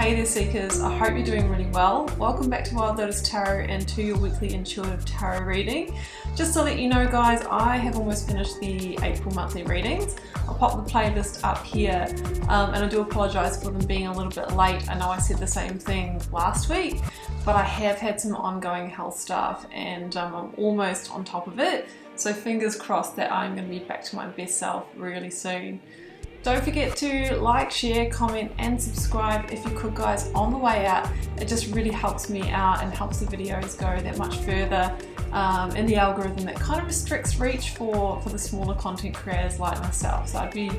Hey there Seekers, I hope you're doing really well. Welcome back to Wild Lotus Tarot and to your weekly intuitive tarot reading. Just to let you know guys, I have almost finished the April monthly readings. I'll pop the playlist up here and I do apologise for them being a little bit late. I know I said the same thing last week, but I have had some ongoing health stuff and I'm almost on top of it. So fingers crossed that I'm going to be back to my best self really soon. Don't forget to like, share, comment and subscribe if you could guys on the way out. It just really helps me out and helps the videos go that much further in the algorithm that kind of restricts reach for the smaller content creators like myself. So I'd be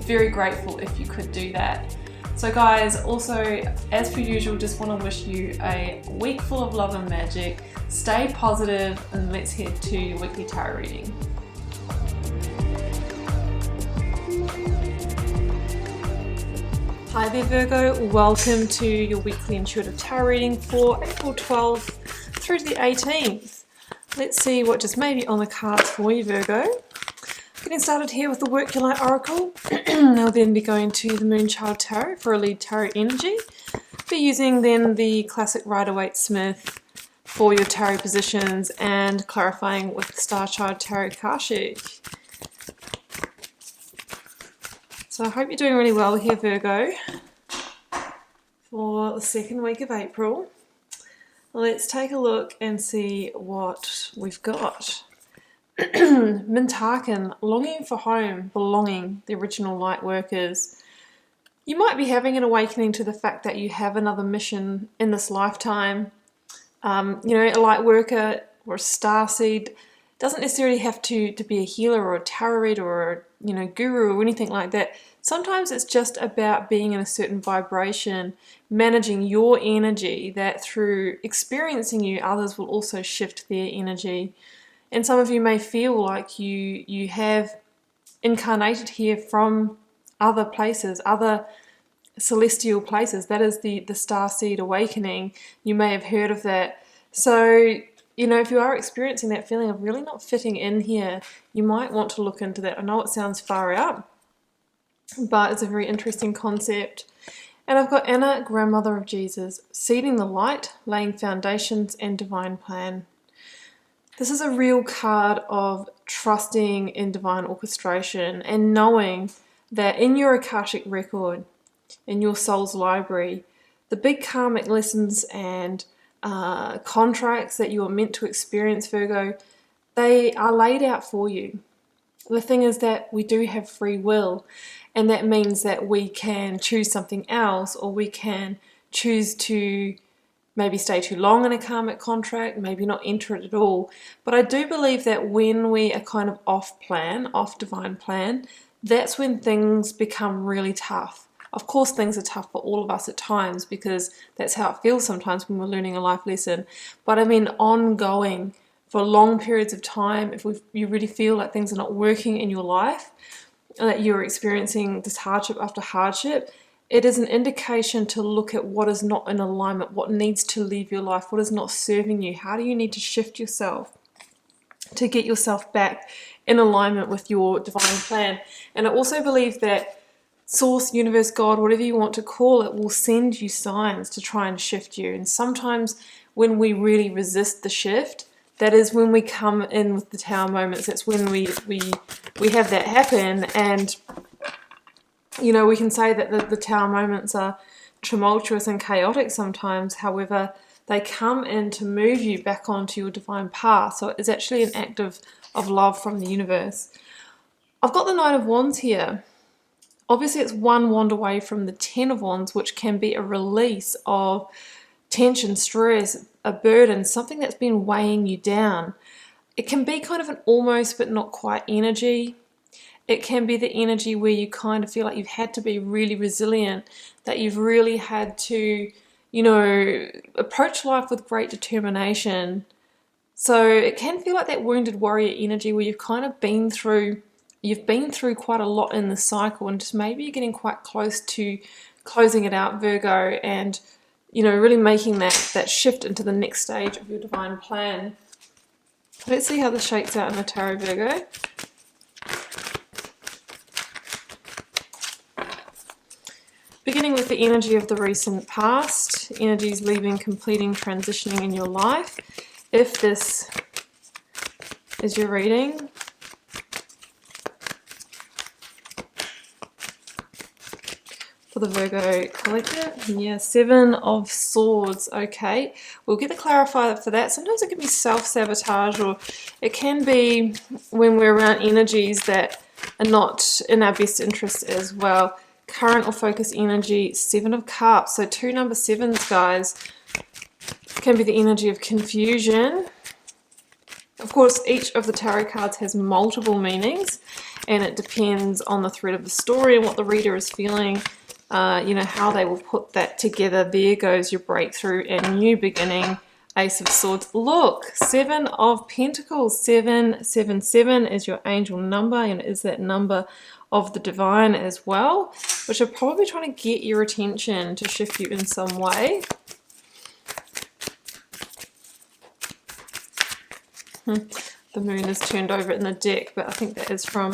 very grateful if you could do that. So guys, also as per usual, just want to wish you a week full of love and magic. Stay positive and let's head to your weekly tarot reading. Hi there Virgo, welcome to your weekly intuitive tarot reading for April 12th through to the 18th. Let's see what just may be on the cards for you Virgo. Getting started here with the Work Your Light Oracle. I'll then be going to the Moonchild Tarot for a lead tarot energy. Be using then the classic Rider-Waite-Smith for your tarot positions and clarifying with the Starchild Tarot card sheet. So I hope you're doing really well here, Virgo, for the second week of April. Let's take a look and see what we've got. Mintaken, longing for home, belonging, the original light workers. You might be having an awakening to the fact that you have another mission in this lifetime. You know, a light worker or a starseed doesn't necessarily have to be a healer or a tarot reader or a guru or anything like that. Sometimes it's just about being in a certain vibration, managing your energy, that through experiencing you, others will also shift their energy. And some of you may feel like you have incarnated here from other places, other celestial places. That is the starseed awakening. You may have heard of that. So if you are experiencing that feeling of really not fitting in here, you might want to look into that. I know it sounds far out, but it's a very interesting concept. And I've got Anna, Grandmother of Jesus, seeding the light, laying foundations and divine plan. This is a real card of trusting in divine orchestration and knowing that in your Akashic record, in your soul's library, the big karmic lessons and contracts that you are meant to experience, Virgo, they are laid out for you. The thing is that we do have free will, and that means that we can choose something else, or we can choose to maybe stay too long in a karmic contract, maybe not enter it at all. But I do believe that when we are kind of off plan, off divine plan, that's when things become really tough. Of course, things are tough for all of us at times because that's how it feels sometimes when we're learning a life lesson. But I mean, ongoing for long periods of time, if you really feel like things are not working in your life, and that you're experiencing this hardship after hardship, it is an indication to look at what is not in alignment, what needs to leave your life, what is not serving you. How do you need to shift yourself to get yourself back in alignment with your divine plan? And I also believe that Source, Universe, God, whatever you want to call it, will send you signs to try and shift you. And sometimes when we really resist the shift, that is when we come in with the Tower moments. That's when we have that happen. And we can say that the Tower moments are tumultuous and chaotic sometimes. However, they come in to move you back onto your divine path. So it's actually an act of love from the universe. I've got the Knight of Wands here. Obviously, it's one wand away from the Ten of Wands, which can be a release of tension, stress, a burden, something that's been weighing you down. It can be kind of an almost but not quite energy. It can be the energy where you kind of feel like you've had to be really resilient, that you've really had to, approach life with great determination. So it can feel like that wounded warrior energy where you've kind of been through quite a lot in the cycle, and just maybe you're getting quite close to closing it out, Virgo, and really making that shift into the next stage of your divine plan. Let's see how this shakes out in the tarot, Virgo. beginning with the energy of the recent past, energies leaving, completing, transitioning in your life. If this is your reading, for the Virgo collective, yeah, 7 of Swords. Okay, we'll get the clarifier for that. Sometimes it can be self-sabotage, or it can be when we're around energies that are not in our best interest as well. Current or focus energy, 7 of Cups. So 2 number 7s, guys, can be the energy of confusion. Of course, each of the tarot cards has multiple meanings, and it depends on the thread of the story and what the reader is feeling. You know, how they will put that together. There goes your breakthrough and new beginning. Ace of Swords. Look, 7 of Pentacles. 777 is your angel number, and is that number of the divine as well, which are probably trying to get your attention to shift you in some way. The moon is turned over in the deck, but I think that is from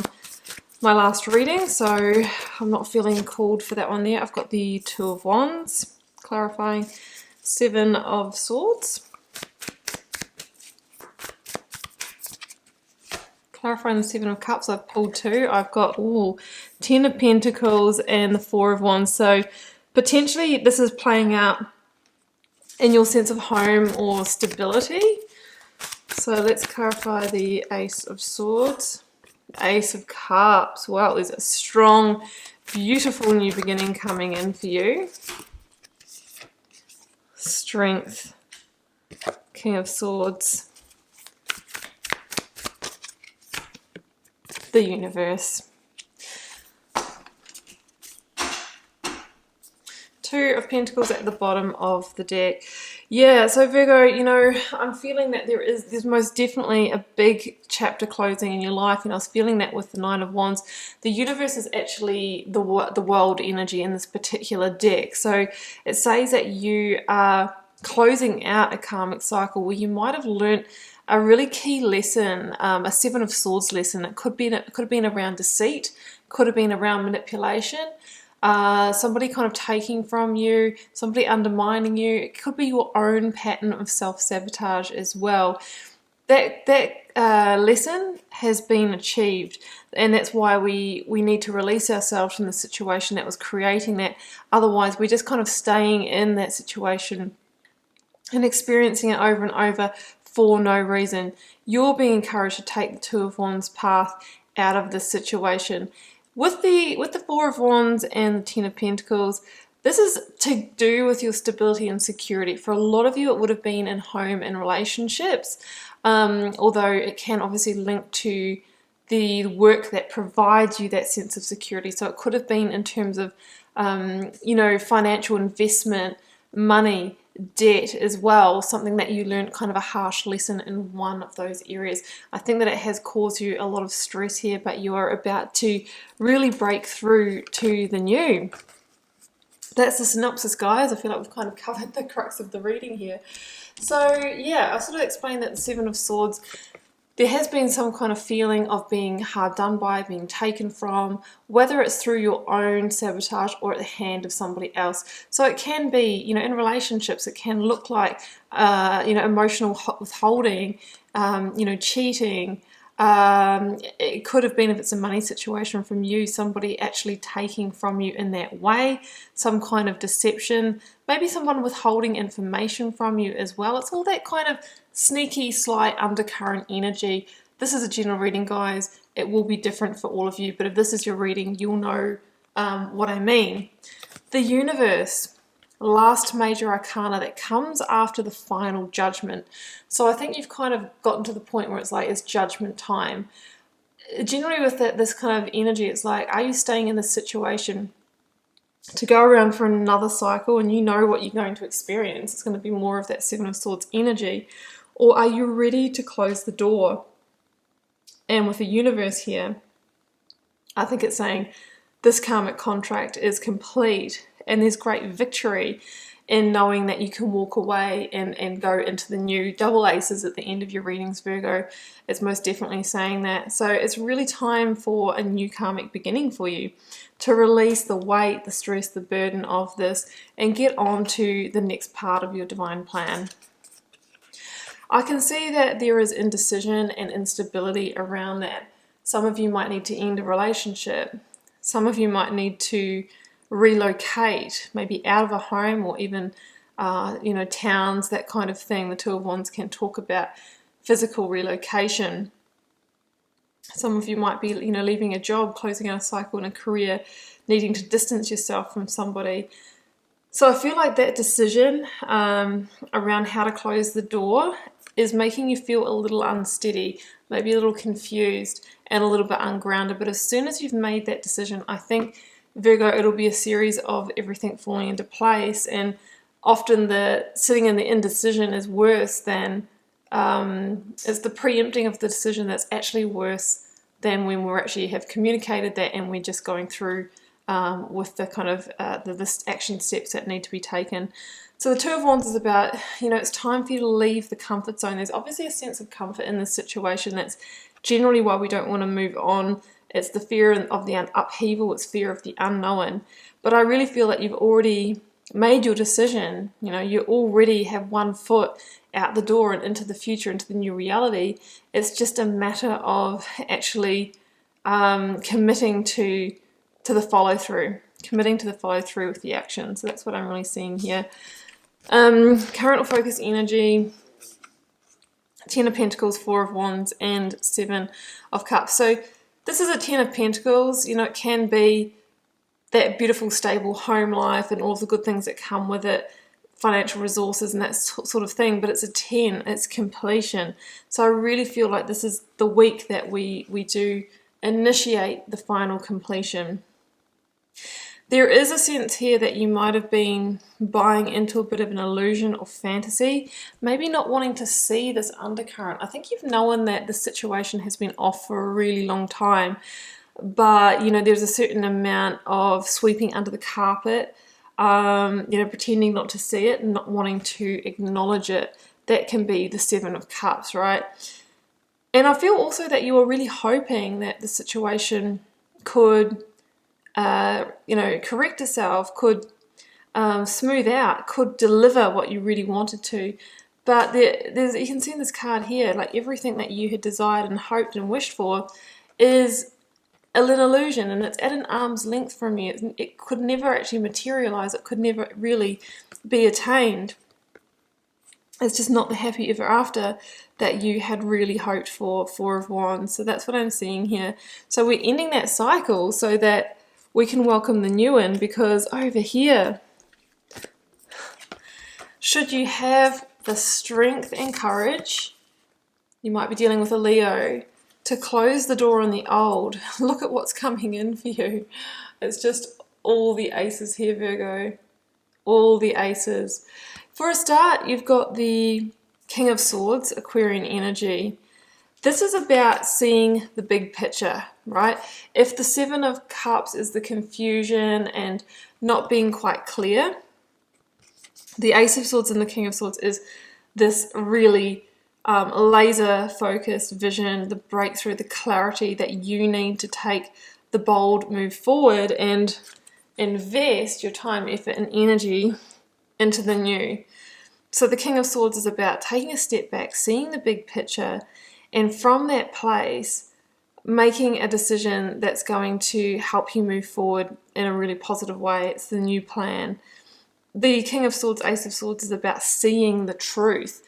my last reading, so I'm not feeling called for that one there. I've got the 2 of Wands, clarifying 7 of Swords. Clarifying the 7 of Cups, I've pulled 2. I've got 10 of Pentacles and the 4 of Wands. So potentially this is playing out in your sense of home or stability. So let's clarify the Ace of Swords. Ace of Cups. Wow, there's a strong, beautiful new beginning coming in for you. Strength. King of Swords. The universe. 2 of Pentacles at the bottom of the deck. Yeah, so Virgo, you know, I'm feeling that there's most definitely a big chapter closing in your life, and I was feeling that with the 9 of Wands. The universe is actually the world energy in this particular deck. So it says that you are closing out a karmic cycle where you might have learnt a really key lesson, a 7 of Swords lesson. It could have been around deceit, could have been around manipulation. Somebody kind of taking from you, somebody undermining you. It could be your own pattern of self-sabotage as well. That lesson has been achieved, and that's why we need to release ourselves from the situation that was creating that. Otherwise, we're just kind of staying in that situation and experiencing it over and over for no reason. You're being encouraged to take the 2 of Wands path out of this situation. With the 4 of Wands and the 10 of Pentacles, this is to do with your stability and security. For a lot of you, it would have been in home and relationships, although it can obviously link to the work that provides you that sense of security. So it could have been in terms of, you know, financial investment, money, debt as well, something that you learned kind of a harsh lesson in one of those areas. I think that it has caused you a lot of stress here, but you are about to really break through to the new. That's the synopsis, guys. I feel like we've kind of covered the crux of the reading here. So yeah, I sort of explained that the 7 of Swords, there has been some kind of feeling of being hard done by, being taken from, whether it's through your own sabotage or at the hand of somebody else. So it can be, you know, in relationships, it can look like, you know, emotional withholding, you know, cheating. It could have been, if it's a money situation, from you, somebody actually taking from you in that way, some kind of deception, maybe someone withholding information from you as well. It's all that kind of sneaky, slight undercurrent energy. This is a general reading, guys. It will be different for all of you, but if this is your reading, you'll know what I mean. The universe. Last major arcana that comes after the final judgment. So I think you've kind of gotten to the point where it's like it's judgment time. Generally with this kind of energy, it's like, are you staying in this situation to go around for another cycle and you know what you're going to experience? It's going to be more of that 7 of Swords energy. Or are you ready to close the door? And with the universe here, I think it's saying this karmic contract is complete. and there's great victory in knowing that you can walk away and go into the new. Double aces at the end of your readings, Virgo. It's most definitely saying that. So it's really time for a new karmic beginning for you, to release the weight, the stress, the burden of this, and get on to the next part of your divine plan. I can see that there is indecision and instability around that. Some of you might need to end a relationship. Some of you might need to relocate, maybe out of a home, or even towns, that kind of thing. The Two of Wands can talk about physical relocation. Some of you might be leaving a job, closing out a cycle in a career, needing to distance yourself from somebody. So I feel like that decision around how to close the door is making you feel a little unsteady, maybe a little confused and a little bit ungrounded. But as soon as you've made that decision, I think, Virgo, it'll be a series of everything falling into place. And often the sitting in the indecision is worse than, it's the preempting of the decision that's actually worse than when we actually have communicated that and we're just going through with the kind of the action steps that need to be taken. So the Two of Wands is about, it's time for you to leave the comfort zone. There's obviously a sense of comfort in this situation. That's generally why we don't want to move on. It's the fear of the upheaval. It's fear of the unknown. But I really feel that you've already made your decision. You already have one foot out the door and into the future, into the new reality. It's just a matter of actually committing to the follow through. Committing to the follow through with the action. So that's what I'm really seeing here. Current or focus energy, Ten of Pentacles, Four of Wands, and Seven of Cups. So this is a Ten of Pentacles. It can be that beautiful, stable home life and all the good things that come with it, financial resources and that sort of thing, but it's a 10, it's completion. So I really feel like this is the week that we do initiate the final completion. There is a sense here that you might have been buying into a bit of an illusion or fantasy, maybe not wanting to see this undercurrent. I think you've known that the situation has been off for a really long time, but there's a certain amount of sweeping under the carpet, pretending not to see it and not wanting to acknowledge it. That can be the Seven of Cups, right? And I feel also that you are really hoping that the situation could correct itself, could smooth out, could deliver what you really wanted to. But you can see in this card here, like everything that you had desired and hoped and wished for is an illusion, and it's at an arm's length from you. It could never actually materialize. It could never really be attained. It's just not the happy ever after that you had really hoped for, Four of Wands. So that's what I'm seeing here. So we're ending that cycle so that we can welcome the new in, because over here, should you have the strength and courage, you might be dealing with a Leo, to close the door on the old. Look at what's coming in for you. It's just all the aces here, Virgo. All the aces. For a start, you've got the King of Swords, Aquarian energy. This is about seeing the big picture, right? If the Seven of Cups is the confusion and not being quite clear, the Ace of Swords and the King of Swords is this really laser-focused vision, the breakthrough, the clarity that you need to take the bold move forward and invest your time, effort, and energy into the new. So the King of Swords is about taking a step back, seeing the big picture, and from that place, making a decision that's going to help you move forward in a really positive way. It's the new plan. The King of Swords, Ace of Swords is about seeing the truth,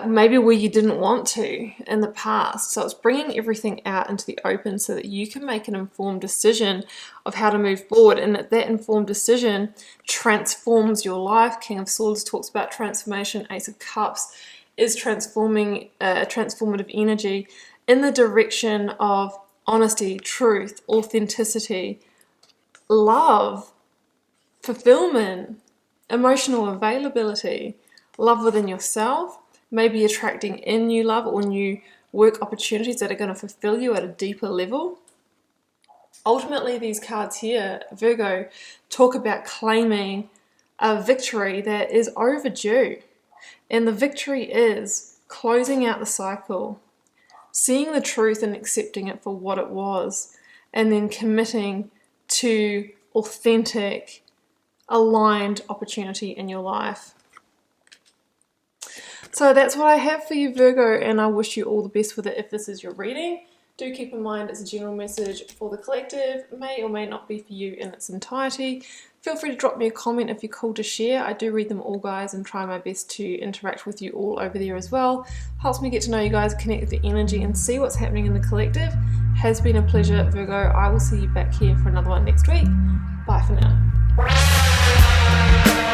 maybe where you didn't want to in the past. So it's bringing everything out into the open so that you can make an informed decision of how to move forward, and that informed decision transforms your life. King of Swords talks about transformation. Ace of Cups is transforming, transformative energy in the direction of honesty, truth, authenticity, love, fulfillment, emotional availability, love within yourself, maybe attracting in new love or new work opportunities that are going to fulfill you at a deeper level. Ultimately, these cards here, Virgo, talk about claiming a victory that is overdue. And the victory is closing out the cycle, seeing the truth and accepting it for what it was, and then committing to authentic, aligned opportunity in your life. So that's what I have for you, Virgo, and I wish you all the best with it if this is your reading. Do keep in mind it's a general message for the collective, may or may not be for you in its entirety. Feel free to drop me a comment if you're cool to share. I do read them all, guys, and try my best to interact with you all over there as well. Helps me get to know you guys, connect with the energy, and see what's happening in the collective. Has been a pleasure, Virgo. I will see you back here for another one next week. Bye for now.